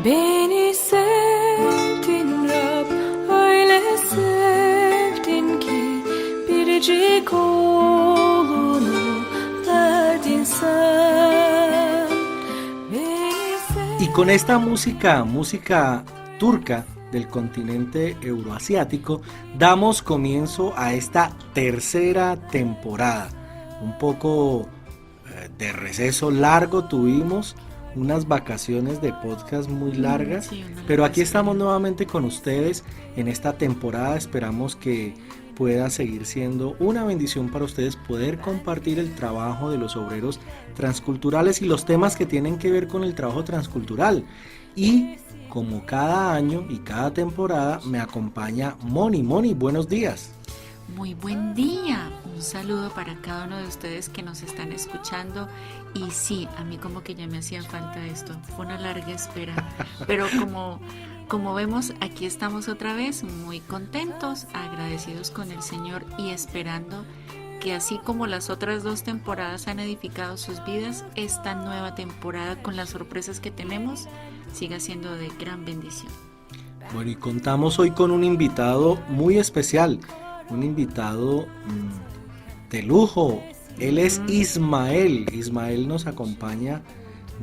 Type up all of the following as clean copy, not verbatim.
Beni sevdin Rab, öyle sevdin ki biricik oğlunu verdin sen. Y con esta música turca del continente euroasiático, damos comienzo a esta tercera temporada. Un poco de receso largo tuvimos, unas vacaciones de podcast muy largas, Sí, pero aquí estamos nuevamente con ustedes en esta temporada. Esperamos que pueda seguir siendo una bendición para ustedes poder compartir el trabajo de los obreros transculturales y los temas que tienen que ver con el trabajo transcultural. Y como cada año y cada temporada me acompaña Moni. Moni, buenos días. Muy buen día, un saludo para cada uno de ustedes que nos están escuchando. Y sí, a mí como que ya me hacía falta esto, fue una larga espera, pero como vemos, aquí estamos otra vez muy contentos, agradecidos con el Señor y esperando que así como las otras 2 temporadas han edificado sus vidas, esta nueva temporada con las sorpresas que tenemos siga siendo de gran bendición. Bueno, y contamos hoy con un invitado muy especial, un invitado de lujo. Él es Ismael. Ismael nos acompaña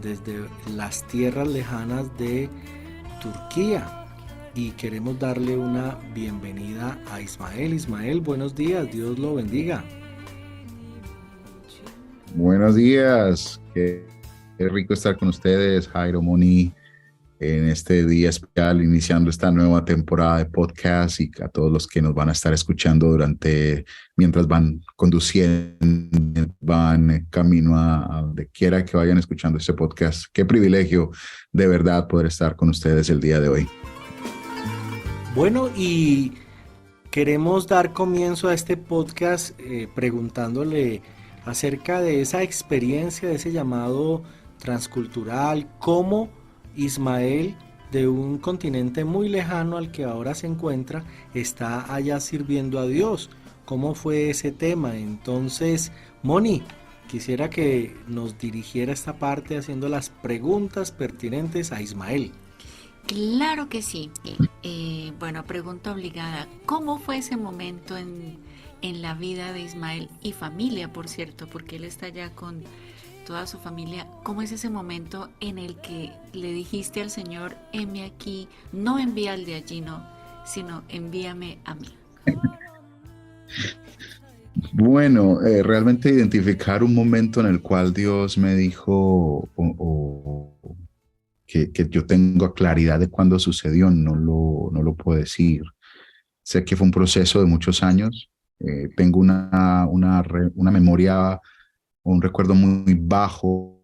desde las tierras lejanas de Turquía y queremos darle una bienvenida a Ismael. Ismael, buenos días, Dios lo bendiga. Buenos días, qué rico estar con ustedes, Jairo, Moni, en este día especial, iniciando esta nueva temporada de podcast, y a todos los que nos van a estar escuchando mientras van conduciendo, van camino a donde quiera que vayan escuchando este podcast. Qué privilegio de verdad poder estar con ustedes el día de hoy. Bueno, y queremos dar comienzo a este podcast preguntándole acerca de esa experiencia, de ese llamado transcultural, cómo Ismael, de un continente muy lejano al que ahora se encuentra, está allá sirviendo a Dios. ¿Cómo fue ese tema? Entonces, Moni, quisiera que nos dirigiera esta parte haciendo las preguntas pertinentes a Ismael. Claro que sí. Bueno, pregunta obligada. ¿Cómo fue ese momento en la vida de Ismael y familia, por cierto? Porque él está allá con toda su familia. ¿Cómo es ese momento en el que le dijiste al Señor, heme aquí, no envía al de allí, no, sino envíame a mí? Bueno, realmente identificar un momento en el cual Dios me dijo que yo tengo claridad de cuándo sucedió, no lo puedo decir. Sé que fue un proceso de muchos años. Tengo una memoria o un recuerdo muy vago,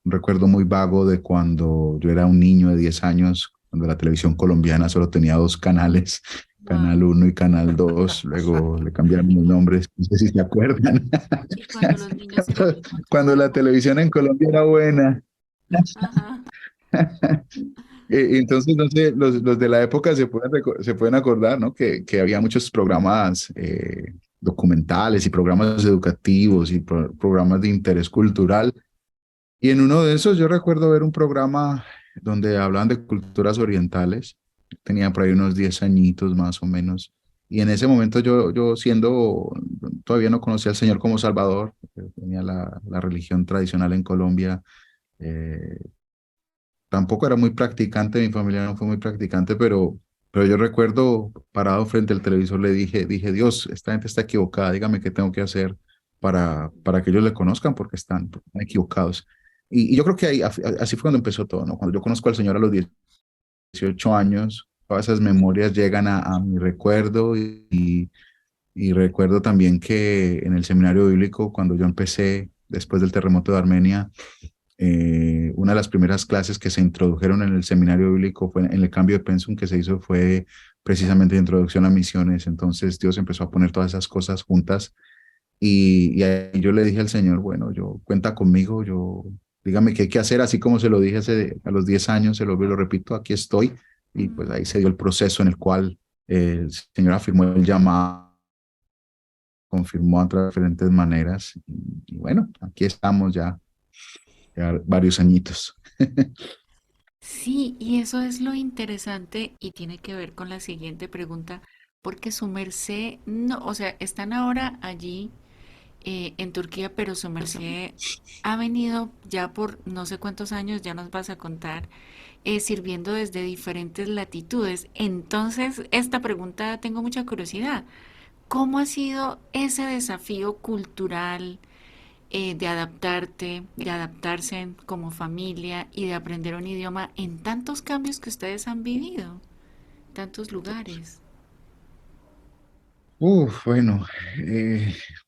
un recuerdo muy vago de cuando yo era un niño de 10 años, cuando la televisión colombiana solo tenía 2 canales, Canal 1 y Canal 2, luego le cambiaron los nombres, no sé si se acuerdan. Y cuando los niños eran muy Cuando la controlados. televisión en Colombia era buena. Ajá. Entonces, no sé, los de la época se pueden acordar, ¿no? Que había muchos programas documentales y programas educativos y programas de interés cultural. Y en uno de esos yo recuerdo ver un programa donde hablaban de culturas orientales. Tenía por ahí unos 10 añitos más o menos. Y en ese momento yo todavía no conocía al Señor como Salvador, tenía la religión tradicional en Colombia. eh, Tampoco era muy practicante, mi familia no fue muy practicante, pero yo recuerdo parado frente al televisor, dije, Dios, esta gente está equivocada, dígame qué tengo que hacer para que ellos le conozcan, porque están equivocados. Y yo creo que así fue cuando empezó todo, ¿no? Cuando yo conozco al Señor a los 18 años, todas esas memorias llegan a mi recuerdo, y recuerdo también que en el seminario bíblico, cuando yo empecé después del terremoto de Armenia, una de las primeras clases que se introdujeron en el seminario bíblico fue en el cambio de pensum que se hizo, fue precisamente de introducción a misiones. Entonces Dios empezó a poner todas esas cosas juntas, y ahí yo le dije al Señor, bueno, yo cuenta conmigo, dígame qué hay que hacer, así como se lo dije a los 10 años, lo repito, aquí estoy. Y pues ahí se dio el proceso en el cual el Señor afirmó el llamado, confirmó de diferentes maneras, y bueno, aquí estamos ya varios añitos. Sí, y eso es lo interesante y tiene que ver con la siguiente pregunta, porque su merced, no, o sea, están ahora allí en Turquía, pero su merced ha venido ya por no sé cuántos años, ya nos vas a contar, sirviendo desde diferentes latitudes. Entonces, esta pregunta tengo mucha curiosidad. ¿Cómo ha sido ese desafío cultural de adaptarte, de adaptarse como familia y de aprender un idioma en tantos cambios que ustedes han vivido, tantos lugares? Bueno,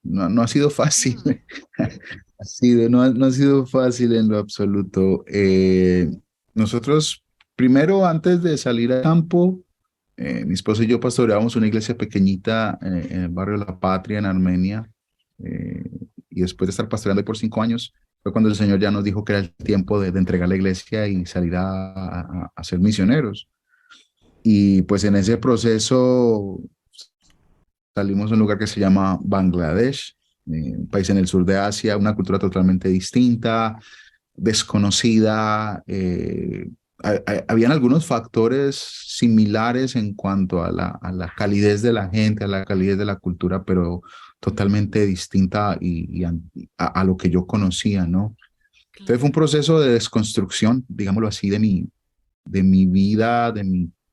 no ha sido fácil. Mm, No ha sido fácil en lo absoluto. Nosotros, primero, antes de salir al campo, mi esposo y yo pastoreábamos una iglesia pequeñita en el barrio La Patria, en Armenia. eh, y después de estar pastoreando ahí por 5 años, fue cuando el Señor ya nos dijo que era el tiempo de entregar la iglesia y salir a ser misioneros. Y pues en ese proceso salimos a un lugar que se llama Bangladesh, un país en el sur de Asia, una cultura totalmente distinta, desconocida. Habían algunos factores similares en cuanto a la calidez de la gente, a la calidez de la cultura, pero totalmente distinta a lo que yo conocía, ¿no? Entonces fue un claro, proceso de desconstrucción, digámoslo así, de mi vida,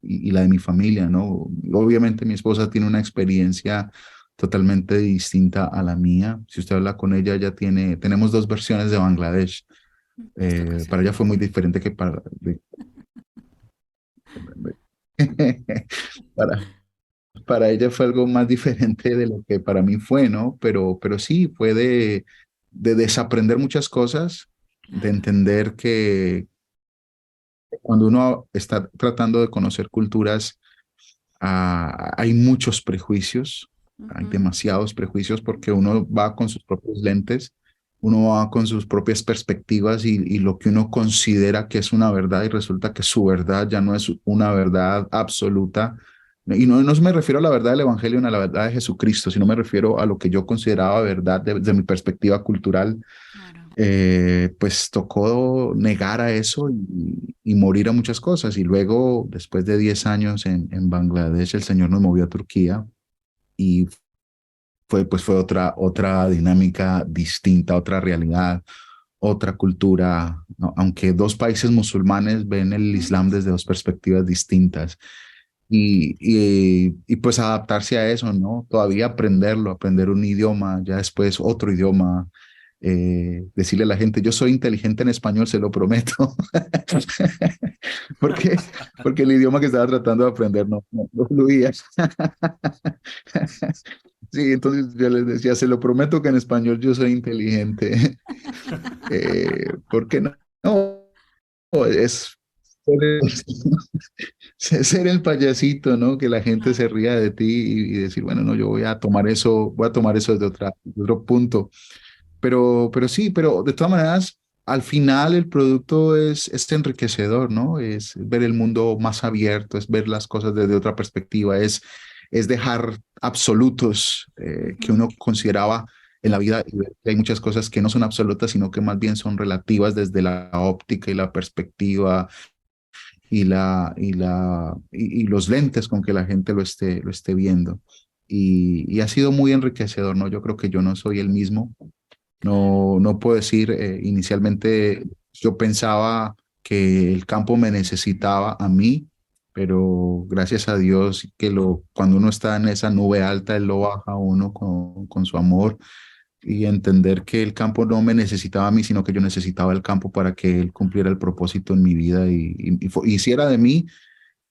y la de mi familia, ¿no? Obviamente mi esposa tiene una experiencia totalmente distinta a la mía. Si usted habla con ella, tenemos dos versiones de Bangladesh. esto que se Para ella oye. fue muy diferente que para, para ella fue algo más diferente de lo que para mí fue, ¿no? Pero sí, fue de desaprender muchas cosas, de Claro. entender que cuando uno está tratando de conocer culturas, hay muchos prejuicios, hay Ujú, demasiados prejuicios porque uno va con sus propios lentes, uno va con sus propias perspectivas y lo que uno considera que es una verdad y resulta que su verdad ya no es una verdad absoluta. Y no me refiero a la verdad del Evangelio ni a la verdad de Jesucristo, sino me refiero a lo que yo consideraba verdad desde mi perspectiva cultural. claro. Pues tocó negar a eso y morir a muchas cosas. Y luego, después de 10 años en Bangladesh, el Señor nos movió a Turquía y fue otra dinámica distinta, otra realidad, otra cultura, ¿no? Aunque dos países musulmanes ven el Mm, Islam desde dos perspectivas distintas. Y pues adaptarse a eso, ¿no? Todavía aprenderlo, aprender un idioma, ya después otro idioma, decirle a la gente, yo soy inteligente en español, se lo prometo. ¿Por qué? Porque el idioma que estaba tratando de aprender no fluía. Sí, entonces yo les decía, se lo prometo que en español yo soy inteligente. ¿Por qué no? No, es ser el payasito, ¿no? Que la gente se claro. ría de ti y decir, bueno, no, yo voy a tomar eso desde otro punto. Pero sí, pero de todas maneras, al final el producto es enriquecedor, ¿no? Es ver el mundo más abierto, es ver las cosas desde otra perspectiva, es dejar absolutos que Ujú, uno consideraba en la vida y ver que hay muchas cosas que no son absolutas, sino que más bien son relativas desde la óptica y la perspectiva y los lentes con que la gente lo esté viendo. Y ha sido muy enriquecedor, ¿no? Yo creo que yo no soy el mismo. claro. No puedo decir, inicialmente yo pensaba que el campo me necesitaba a mí, pero gracias a Dios que cuando uno está en esa nube alta, Él lo baja a uno con su amor y entender que el campo no me necesitaba a mí, sino que yo necesitaba el campo para que Él cumpliera el propósito en mi vida y hiciera de mí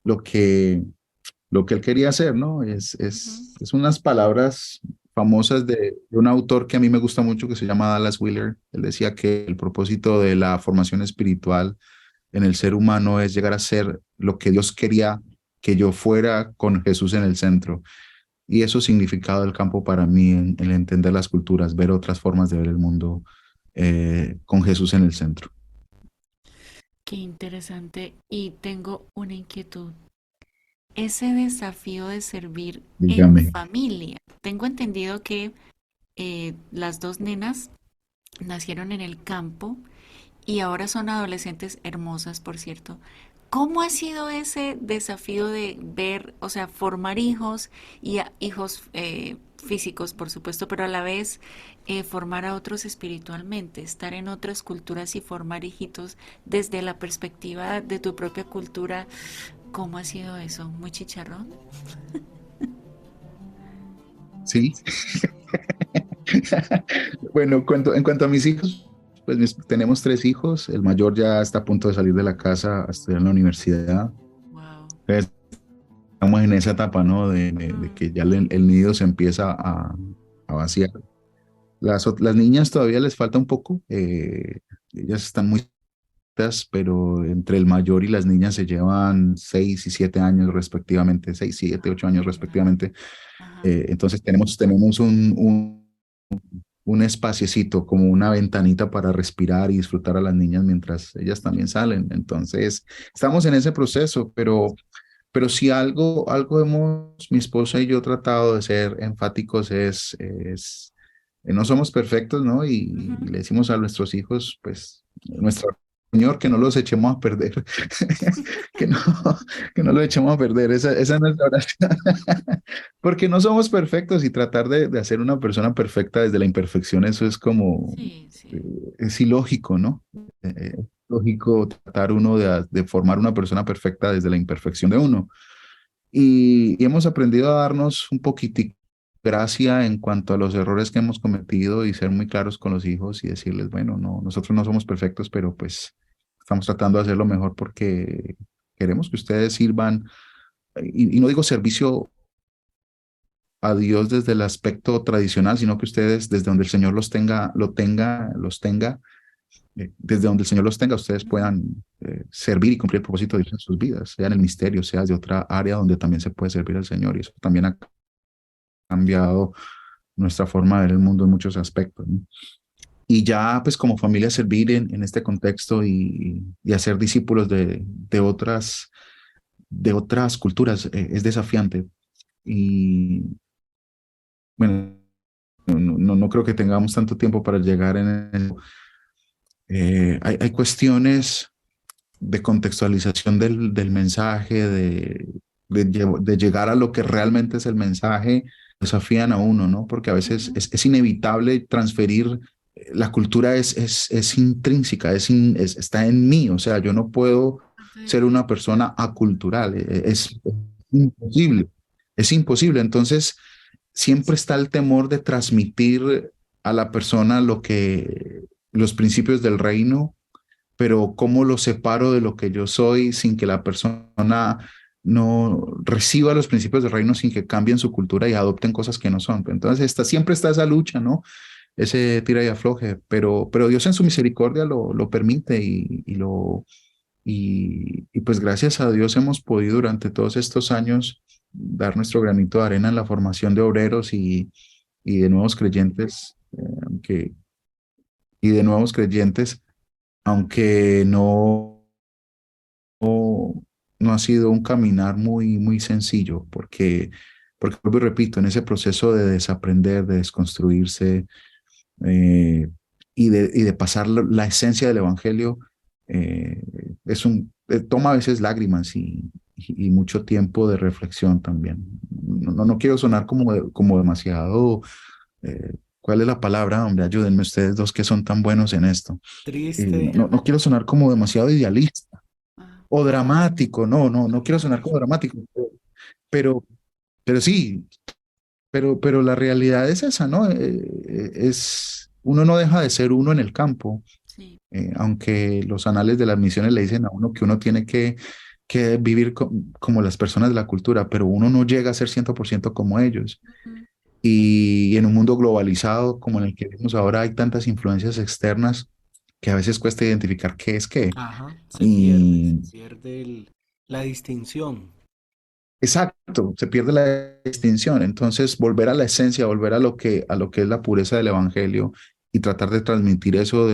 lo que, lo que Él quería hacer, ¿no? Ujú. Es unas palabras famosas de un autor que a mí me gusta mucho que se llama Dallas Willard. Él decía que el propósito de la formación espiritual en el ser humano es llegar a ser lo que Dios quería que yo fuera con Jesús en el centro. Y eso significado del campo para mí, en el entender las culturas, ver otras formas de ver el mundo con Jesús en el centro. Qué interesante. Y tengo una inquietud. Ese desafío de servir en Dígame. familia. Tengo entendido que las dos nenas nacieron en el campo y ahora son adolescentes hermosas, por cierto. ¿Cómo ha sido ese desafío de ver, o sea, formar hijos y hijos físicos, por supuesto, pero a la vez formar a otros espiritualmente, estar en otras culturas y formar hijitos desde la perspectiva de tu propia cultura? ¿Cómo ha sido eso? ¿Muy chicharrón? Sí. Bueno, en cuanto a mis hijos, pues tenemos tres hijos. El mayor ya está a punto de salir de la casa a estudiar en la universidad. Wow. Entonces, estamos en esa etapa, ¿no? De que ya el nido se empieza a vaciar. Las niñas todavía les falta un poco. Ellas están muy chiquitas, pero entre el mayor y las niñas se llevan 6 y 7 años respectivamente, 6, 7, 8 años respectivamente. Ajá. Entonces tenemos un espaciecito, como una ventanita para respirar y disfrutar a las niñas mientras ellas también salen. Entonces, estamos en ese proceso, pero si algo mi esposa y yo, tratado de ser enfáticos no somos perfectos, ¿no? Y Ujú. le decimos a nuestros hijos, pues, nuestro Señor, que no los echemos a perder, que no, que no los echemos a perder, esa es nuestra oración, porque no somos perfectos y tratar de hacer una persona perfecta desde la imperfección, eso es como, Sí, eh, sí. es ilógico, ¿no? Es lógico tratar uno de formar una persona perfecta desde la imperfección de uno. Y hemos aprendido a darnos un poquitico de gracia en cuanto a los errores que hemos cometido y ser muy claros con los hijos y decirles, bueno, no, nosotros no somos perfectos, pero pues estamos tratando de hacerlo mejor porque queremos que ustedes sirvan, y no digo servicio a Dios desde el aspecto tradicional, sino que ustedes desde donde el Señor los tenga, desde donde el Señor los tenga, ustedes Ujú. puedan servir y cumplir el propósito de Dios en sus vidas, sea en el misterio, sea de otra área donde también se puede servir al Señor. Y eso también ha cambiado nuestra forma de ver el mundo en muchos aspectos, ¿no? Y ya, pues como familia, servir en este contexto y hacer discípulos de otras culturas es desafiante. Y bueno, no creo que tengamos tanto tiempo para llegar en eso. Hay cuestiones de contextualización del mensaje, de llegar a lo que realmente es el mensaje, desafían a uno, ¿no? Porque a veces Ujú. es inevitable transferir, la cultura es intrínseca, está en mí, o sea, yo no puedo ser Perfecto. una persona acultural, imposible, es imposible. Entonces, siempre está el temor de transmitir a la persona los principios del reino, pero ¿cómo lo separo de lo que yo soy sin que la persona no reciba los principios del reino, sin que cambien su cultura y adopten cosas que no son? Entonces siempre está esa lucha, ¿no? Ese tira y afloje, pero Dios en su misericordia lo permite y pues gracias a Dios hemos podido durante todos estos años dar nuestro granito de arena en la formación de obreros y de nuevos creyentes, y de nuevos creyentes, aunque no ha sido un caminar muy, muy sencillo, porque vuelvo y repito, en ese proceso de desaprender, de desconstruirse, eh, y de pasar la esencia del evangelio, eh, toma a veces lágrimas y mucho tiempo de reflexión también. No quiero sonar como demasiado, ¿cuál es la palabra? Hombre, ayúdenme ustedes dos que son tan buenos en esto. Triste. No quiero sonar como demasiado idealista Ah, o dramático, no quiero sonar como ok. dramático, pero, pero sí, pero la realidad es esa, ¿no? Uno no deja de ser uno en el campo, Sí. aunque los anales de las misiones le dicen a uno que uno tiene que vivir como las personas de la cultura, pero uno no llega a ser 100% como ellos. Ujú. Y en un mundo globalizado como en el que vivimos ahora hay tantas influencias externas que a veces cuesta identificar qué es qué. Ajá, se Y pierde la distinción. exacto, se pierde la distinción. Entonces, volver a la esencia, volver a lo que es la pureza del evangelio y tratar de transmitir eso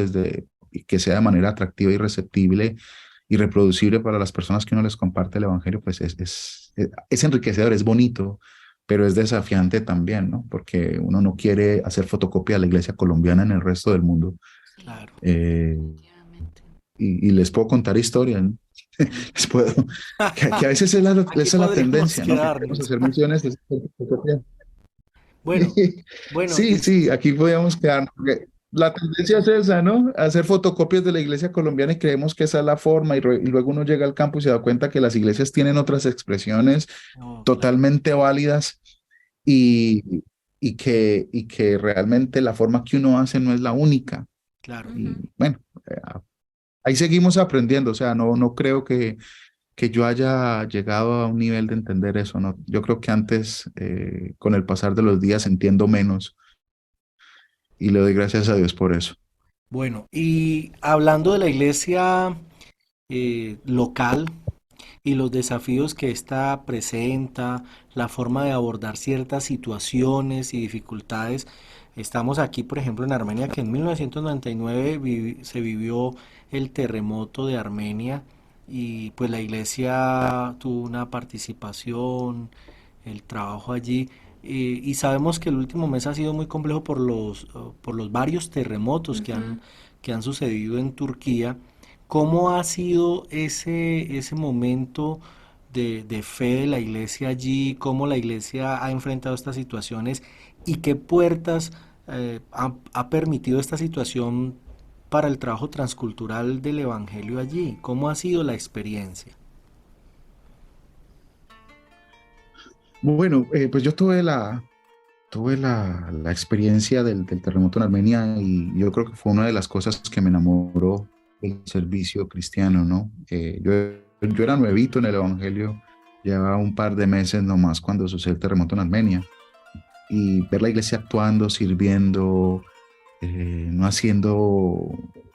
y que sea de manera atractiva y receptible y reproducible para las personas que uno les comparte el evangelio, pues es enriquecedor, es bonito, pero es desafiante también, ¿no? Porque uno no quiere hacer fotocopia de la iglesia colombiana en el resto del mundo. Sí, Claro. eh, definitivamente. y les puedo contar historias, ¿no? Les puedo, que a veces es esa Aquí es la podríamos tendencia, ¿no? Que queremos quedarnos. hacer misiones. Bueno, bueno, Sí, sí, aquí podríamos quedar. Porque la tendencia es esa, ¿no? Hacer fotocopias de la iglesia colombiana y creemos que esa es la forma y luego uno llega al campo y se da cuenta que las iglesias tienen otras expresiones no, claro, totalmente válidas y, y que realmente la forma que uno hace no es la única. claro. Y Ujú. bueno, eh, ahí seguimos aprendiendo, o sea, no creo que yo haya llegado a un nivel de entender eso, ¿no? Yo creo que antes, con el pasar de los días, entiendo menos y le doy gracias a Dios por eso. Bueno, y hablando de la iglesia local y los desafíos que ésta presenta, la forma de abordar ciertas situaciones y dificultades, estamos aquí, por ejemplo, en Armenia, que en 1999 se vivió el terremoto de Armenia y pues la iglesia tuvo una participación, el trabajo allí. Y sabemos que el último mes ha sido muy complejo por los varios terremotos Ujú. que han sucedido en Turquía. ¿Cómo ha sido ese momento de fe de la iglesia allí? ¿Cómo la iglesia ha enfrentado estas situaciones? ¿Y qué puertas ha permitido esta situación para el trabajo transcultural del evangelio allí? ¿Cómo ha sido la experiencia? Bueno, pues yo tuve la experiencia del terremoto en Armenia y yo creo que fue una de las cosas que me enamoró del servicio cristiano, ¿no? Yo era nuevito en el Evangelio, llevaba un par de meses nomás cuando sucedió el terremoto en Armenia y ver la iglesia actuando, sirviendo, no haciendo,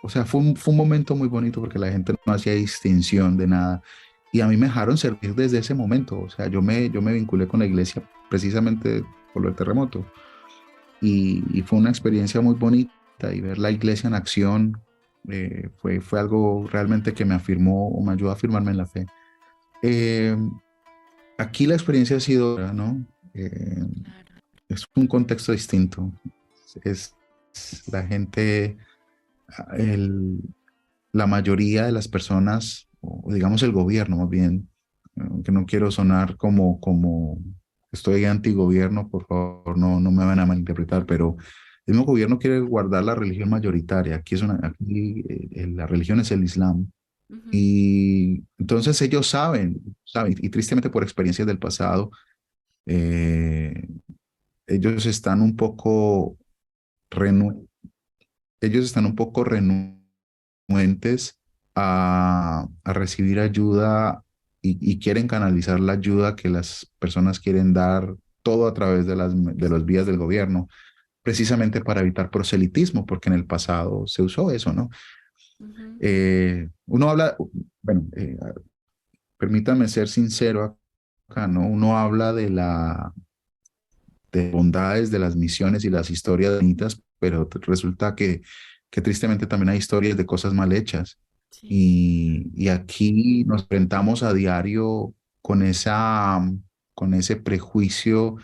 o sea, fue un momento muy bonito porque la gente no hacía distinción de nada. Y a mí me dejaron servir desde ese momento, o sea, yo me vinculé con la iglesia precisamente por el terremoto. Y fue una experiencia muy bonita y ver la iglesia en acción fue algo realmente que me afirmó o me ayudó a afirmarme en la fe. Eh, Aquí la experiencia ha sido, otra, ¿no? Eh, Claro. es un contexto distinto. Es la gente, el, la mayoría de las personas, o digamos el gobierno más bien, que no quiero sonar como estoy antigobierno, por favor, no me van a malinterpretar, pero el mismo gobierno quiere guardar la religión mayoritaria. Aquí la religión es el Islam. Ujú. Y entonces ellos saben, y tristemente por experiencias del pasado, eh, ellos están un poco renu- ellos están un poco renuentes a recibir ayuda y quieren canalizar la ayuda que las personas quieren dar todo a través de las vías del gobierno, precisamente para evitar proselitismo, porque en el pasado se usó eso, ¿no? Ujú. Uno habla, bueno, permítanme ser sincero acá, ¿no? Uno habla de bondades de las misiones y las historias bonitas, pero resulta que tristemente también hay historias de cosas mal hechas. Sí. Y aquí nos enfrentamos a diario con con ese prejuicio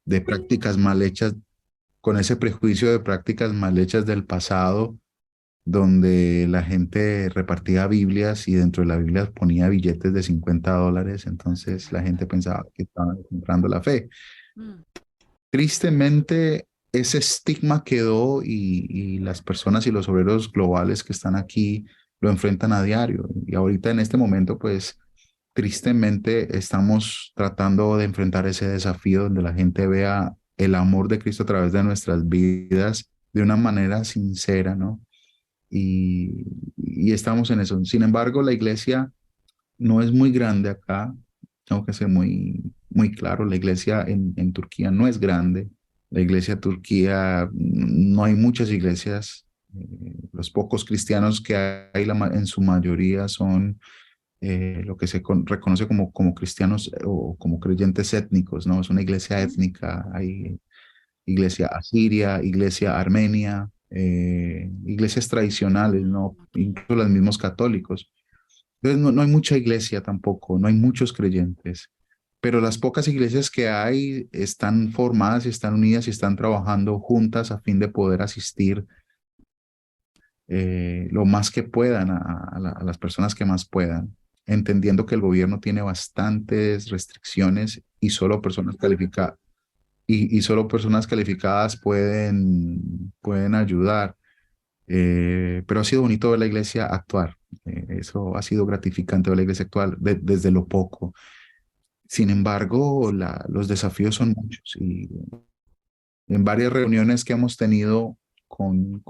de prácticas mal hechas, con ese prejuicio de prácticas mal hechas del pasado, donde la gente repartía Biblias y dentro de la Biblia ponía billetes de $50, entonces la gente pensaba que estaban comprando la fe. Mm. Tristemente, ese estigma quedó y las personas y los obreros globales que están aquí lo enfrentan a diario. Y ahorita en este momento, pues tristemente estamos tratando de enfrentar ese desafío donde la gente vea el amor de Cristo a través de nuestras vidas de una manera sincera, ¿no? Y estamos en eso. Sin embargo, la iglesia no es muy grande acá. Tengo que ser muy claro, la iglesia en Turquía no es grande. La iglesia Turquía, no hay muchas iglesias. Los pocos cristianos que hay en su mayoría son lo que se reconoce como cristianos o como creyentes étnicos, ¿no? Es una iglesia étnica. Hay iglesia asiria, iglesia armenia, iglesias tradicionales, ¿no? Ok. Incluso los mismos católicos. Entonces no hay mucha iglesia tampoco, no hay muchos creyentes, pero las pocas iglesias que hay están formadas y están unidas y están trabajando juntas a fin de poder asistir lo más que puedan a las personas que más puedan, entendiendo que el gobierno tiene bastantes restricciones y solo personas calificadas y solo personas calificadas pueden ayudar. Pero ha sido bonito ver la iglesia actuar. Eso ha sido gratificante ver la iglesia actuar desde lo poco. Sin embargo, los desafíos son muchos y en varias reuniones que hemos tenido con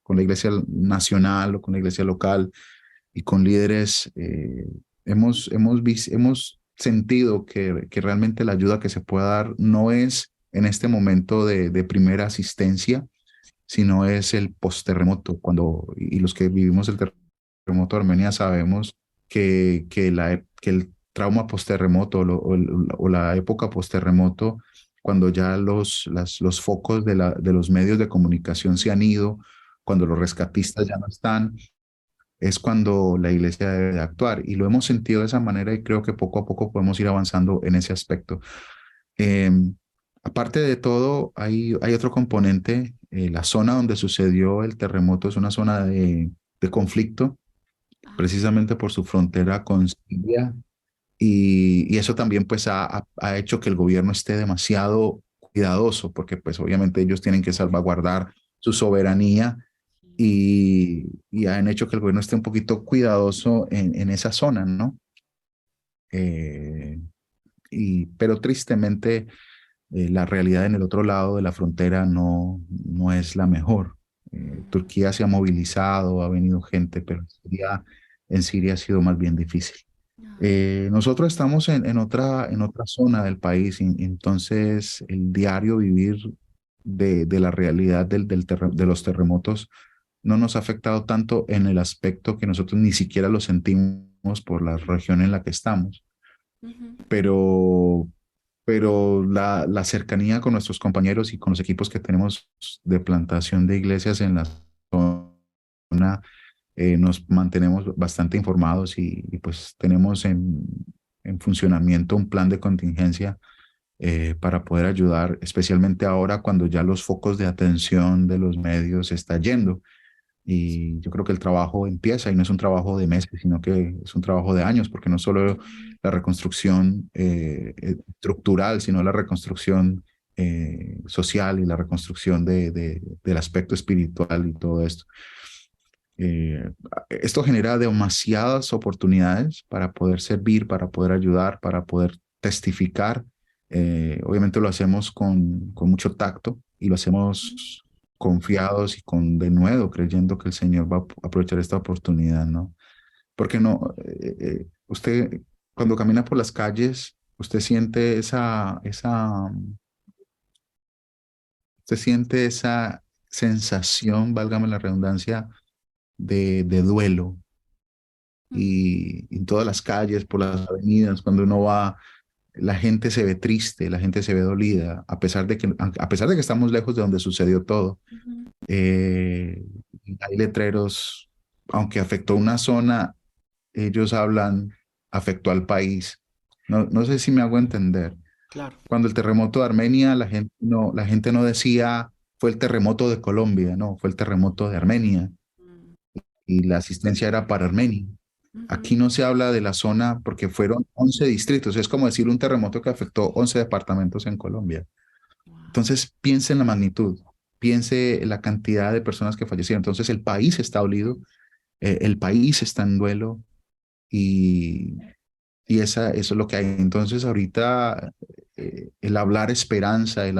la iglesia nacional o con la iglesia local y con líderes, hemos sentido que realmente la ayuda que se puede dar no es en este momento de primera asistencia, sino es el post-terremoto. Y los que vivimos el terremoto de Armenia sabemos que el trauma post-terremoto o la época post-terremoto, cuando ya los focos de los medios de comunicación se han ido, cuando los rescatistas ya no están, es cuando la iglesia debe de actuar. Y lo hemos sentido de esa manera y creo que poco a poco podemos ir avanzando en ese aspecto. Eh, Aparte de todo, hay otro componente. La zona donde sucedió el terremoto es una zona de conflicto, precisamente por su frontera con Siria. Y eso también pues ha hecho que el gobierno esté demasiado cuidadoso, porque pues obviamente ellos tienen que salvaguardar su soberanía y han hecho que el gobierno esté un poquito cuidadoso en esa zona, ¿no? Eh, pero tristemente la realidad en el otro lado de la frontera no es la mejor. Turquía se ha movilizado, ha venido gente, pero en Siria ha sido más bien difícil. Nosotros estamos en otra zona del país, y entonces el diario vivir de la realidad de los terremotos no nos ha afectado tanto en el aspecto que nosotros ni siquiera lo sentimos por la región en la que estamos, pero, pero la cercanía con nuestros compañeros y con los equipos que tenemos de plantación de iglesias en la zona, nos mantenemos bastante informados pues tenemos en funcionamiento un plan de contingencia para poder ayudar, especialmente ahora cuando ya los focos de atención de los medios se está yendo. Y yo creo que el trabajo empieza y no es un trabajo de meses, sino que es un trabajo de años, porque no solo la reconstrucción estructural, sino la reconstrucción social y la reconstrucción del aspecto espiritual y todo esto. Eh, Esto genera demasiadas oportunidades para poder servir, para poder ayudar, para poder testificar. Obviamente lo hacemos con mucho tacto y lo hacemos confiados y con denuedo, creyendo que el Señor va a aprovechar esta oportunidad, ¿no? Porque no, usted cuando camina por las calles, usted siente esa sensación, válgame la redundancia, de duelo. Y en todas las calles, por las avenidas, cuando uno va, la gente se ve triste, la gente se ve dolida, a pesar de que estamos lejos de donde sucedió todo. Eh, Hay letreros, aunque afectó una zona, ellos hablan, afectó al país. No sé si me hago entender. Claro. Cuando el terremoto de Armenia, la gente no decía fue el terremoto de Colombia, no, fue el terremoto de Armenia y la asistencia era para Armenia. Aquí no se habla de la zona porque fueron 11 distritos, es como decir un terremoto que afectó 11 departamentos en Colombia. Entonces, piense en la magnitud, piense en la cantidad de personas que fallecieron. Entonces, el país está dolido, el país está en duelo y, eso es lo que hay. Entonces, ahorita el hablar esperanza, el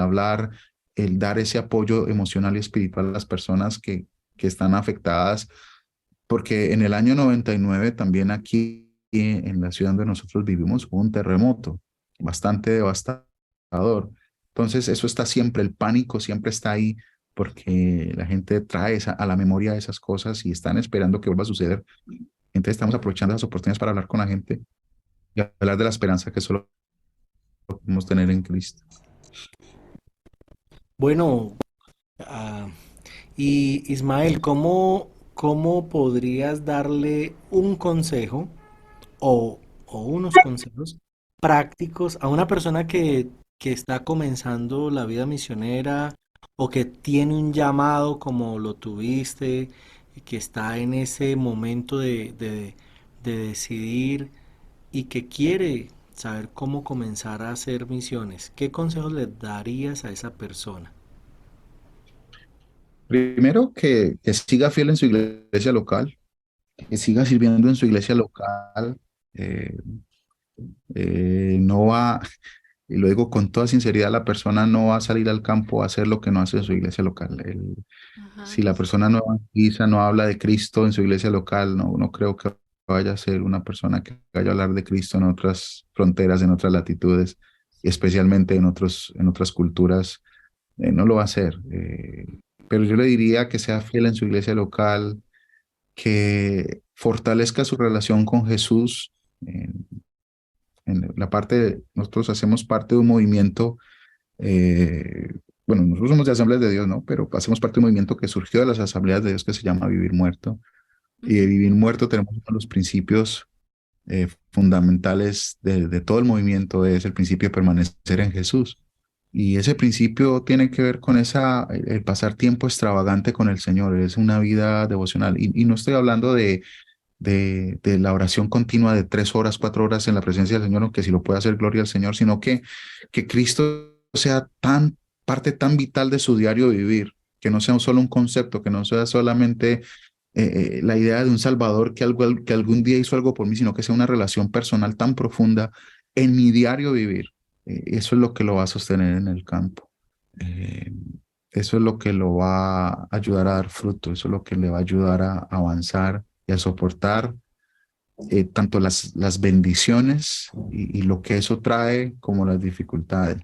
dar ese apoyo emocional y espiritual a las personas que están afectadas, porque en el año 99 también aquí en la ciudad donde nosotros vivimos hubo un terremoto bastante devastador. Entonces eso está siempre, el pánico siempre está ahí porque la gente trae a la memoria esas cosas y están esperando que vuelva a suceder. Entonces estamos aprovechando esas oportunidades para hablar con la gente y hablar de la esperanza que solo podemos tener en Cristo. Bueno, ah, y Ismael, ¿cómo podrías darle un consejo o unos consejos prácticos a una persona que está comenzando la vida misionera o que tiene un llamado como lo tuviste que está en ese momento de decidir y que quiere saber cómo comenzar a hacer misiones, ¿qué consejos le darías a esa persona? Primero, que siga fiel en su iglesia local, que siga sirviendo en su iglesia local. eh, no va, y lo digo con toda sinceridad, la persona no va a salir al campo a hacer lo que no hace en su iglesia local. Ajá. Si la persona no evangeliza, no habla de Cristo en su iglesia local, no creo que vaya a ser una persona que vaya a hablar de Cristo en otras fronteras, en otras latitudes, y especialmente en otras culturas, no lo va a hacer. Pero yo le diría que sea fiel en su iglesia local, que fortalezca su relación con Jesús. En la parte, nosotros hacemos parte de un movimiento, eh, bueno, nosotros somos de Asambleas de Dios, ¿no? Pero hacemos parte de un movimiento que surgió de las Asambleas de Dios que se llama Vivir Muerto. Y de Ujú. Vivir Muerto tenemos uno de los principios fundamentales de todo el movimiento, es el principio de permanecer en Jesús. Y ese principio tiene que ver con el pasar tiempo extravagante con el Señor, es una vida devocional. Y no estoy hablando de la oración continua de 3 horas, 4 horas en la presencia del Señor, aunque si lo puede hacer, gloria al Señor, sino que Cristo sea parte tan vital de su diario vivir, que no sea solo un concepto, que no sea solamente la idea de un Salvador que algún día hizo algo por mí, sino que sea una relación personal tan profunda en mi diario vivir. Eso es lo que lo va a sostener en el campo. Eh, Eso es lo que lo va a ayudar a dar fruto, eso es lo que le va a ayudar a avanzar y a soportar tanto las bendiciones y lo que eso trae como las dificultades.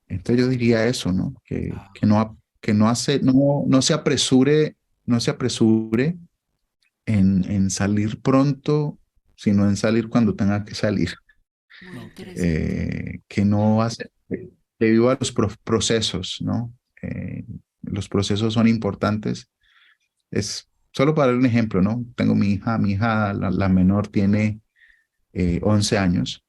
Entonces yo diría eso, ¿no? Ah, No se apresure, no se apresure en salir pronto, sino en salir cuando tenga que salir. Muy ok. interesante. Que no hace, que viva los procesos, ¿no? Los procesos son importantes. Es solo para dar un ejemplo, ¿no? Tengo mi hija, la menor tiene 11 años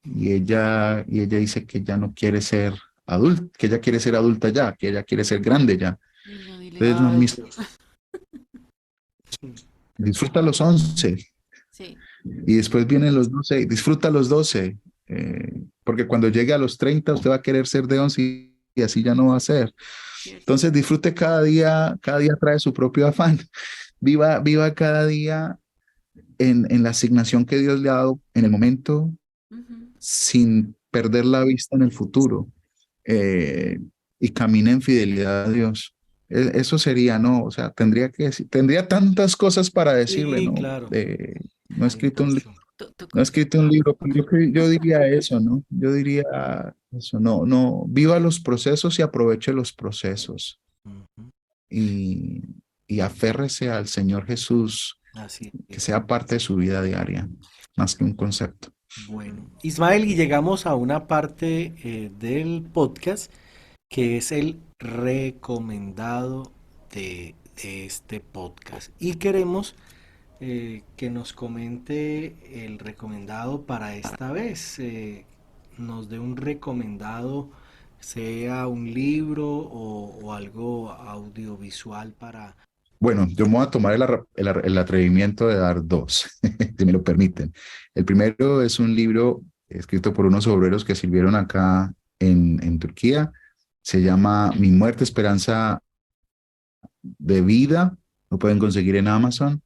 y ella dice que ya no quiere ser adulta, que ella quiere ser adulta ya, que ella quiere ser grande ya. Ay, no, dile Entonces, que no, Ay, no. Dios. disfruta los 11 Sí, y después vienen los 12, y disfruta los 12, porque cuando llegue a los 30 usted va a querer ser de 11 y así ya no va a ser. cierto. Entonces disfrute cada día trae su propio afán. Viva cada día en la asignación que Dios le ha dado en el momento, Ujú. sin perder la vista en el futuro, eh, y camina en fidelidad a Dios. Eso sería, ¿no? O sea, tendría tantas cosas para decirle, Sí, ¿no? claro, No he hay escrito mucho. no he escrito un libro, pero yo diría eso, ¿no? Yo diría eso, viva los procesos y aproveche los procesos Ujú, y, y aférrese al Señor Jesús, así que es. sea parte de su vida diaria, más que un concepto. Bueno, Ismael, y llegamos a una parte del podcast que es el recomendado de este podcast. Y queremos que nos comente el recomendado para esta vez. Nos dé un recomendado, sea un libro o algo audiovisual para... Bueno, yo me voy a tomar el atrevimiento de dar dos, si me lo permiten. El primero es un libro escrito por unos obreros que sirvieron acá en Turquía. Se llama Mi muerte, esperanza de vida. Lo pueden conseguir en Amazon.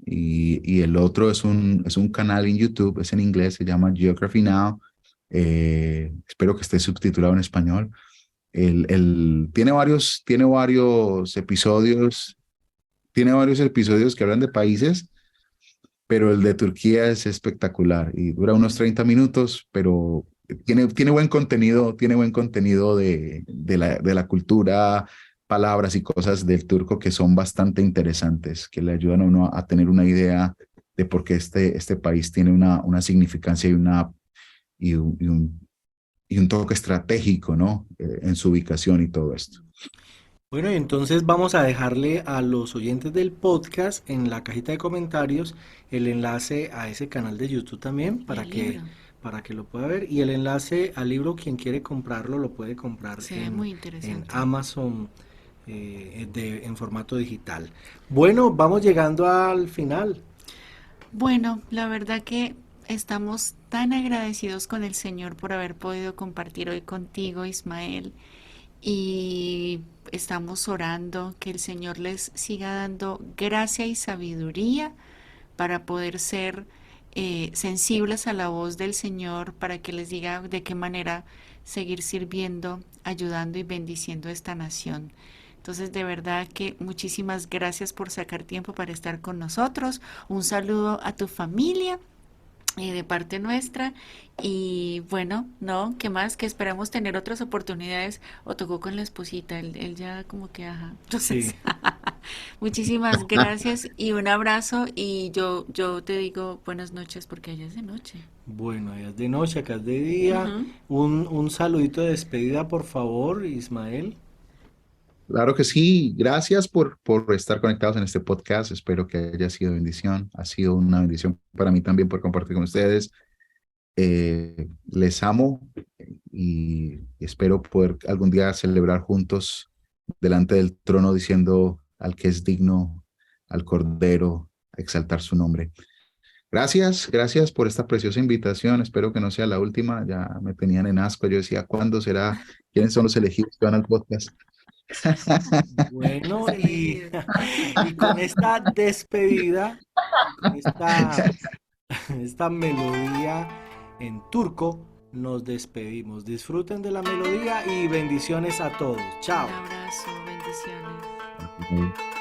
Y el otro es un canal en YouTube, es en inglés, se llama Geography Now. Espero que esté subtitulado en español. Tiene varios episodios que hablan de países, pero el de Turquía es espectacular y dura unos 30 minutos, pero tiene buen contenido de la cultura, palabras y cosas del turco que son bastante interesantes, que le ayudan a uno a tener una idea de por qué este país tiene una significancia y y un toque estratégico, ¿no? En su ubicación y todo esto. Bueno, y entonces vamos a dejarle a los oyentes del podcast en la cajita de comentarios el enlace a ese canal de YouTube también Y el libro. para que lo pueda ver. Y el enlace al libro, quien quiere comprarlo, lo puede comprar Se ve muy en interesante. Amazon en formato digital. Bueno, vamos llegando al final. Bueno, la verdad que estamos tan agradecidos con el Señor por haber podido compartir hoy contigo, Ismael, y estamos orando que el Señor les siga dando gracia y sabiduría para poder ser sensibles a la voz del Señor, para que les diga de qué manera seguir sirviendo, ayudando y bendiciendo a esta nación. Entonces, de verdad que muchísimas gracias por sacar tiempo para estar con nosotros. Un saludo a tu familia de parte nuestra. Y bueno, no, ¿qué más? Que esperamos tener otras oportunidades. O tocó con la esposita, él ya como que, ajá. Entonces, Sí, muchísimas gracias y un abrazo. Y yo te digo buenas noches porque allá es de noche. bueno, allá es de noche, acá es de día. Ujú. Un saludito de despedida, por favor, Ismael. Claro que sí, gracias por estar conectados en este podcast. Espero que haya sido bendición. Ha sido una bendición para mí también por compartir con ustedes. Les amo y espero poder algún día celebrar juntos delante del trono diciendo al que es digno, al Cordero, exaltar su nombre. Gracias, gracias por esta preciosa invitación. Espero que no sea la última. Ya me tenían en asco. Yo decía, ¿cuándo será? ¿Quiénes son los elegidos que van al podcast? Bueno, Vas a elegir. y con esta despedida, con esta melodía en turco, nos despedimos. Disfruten de la melodía y bendiciones a todos. Un Chao. abrazo, bendiciones. Ujú.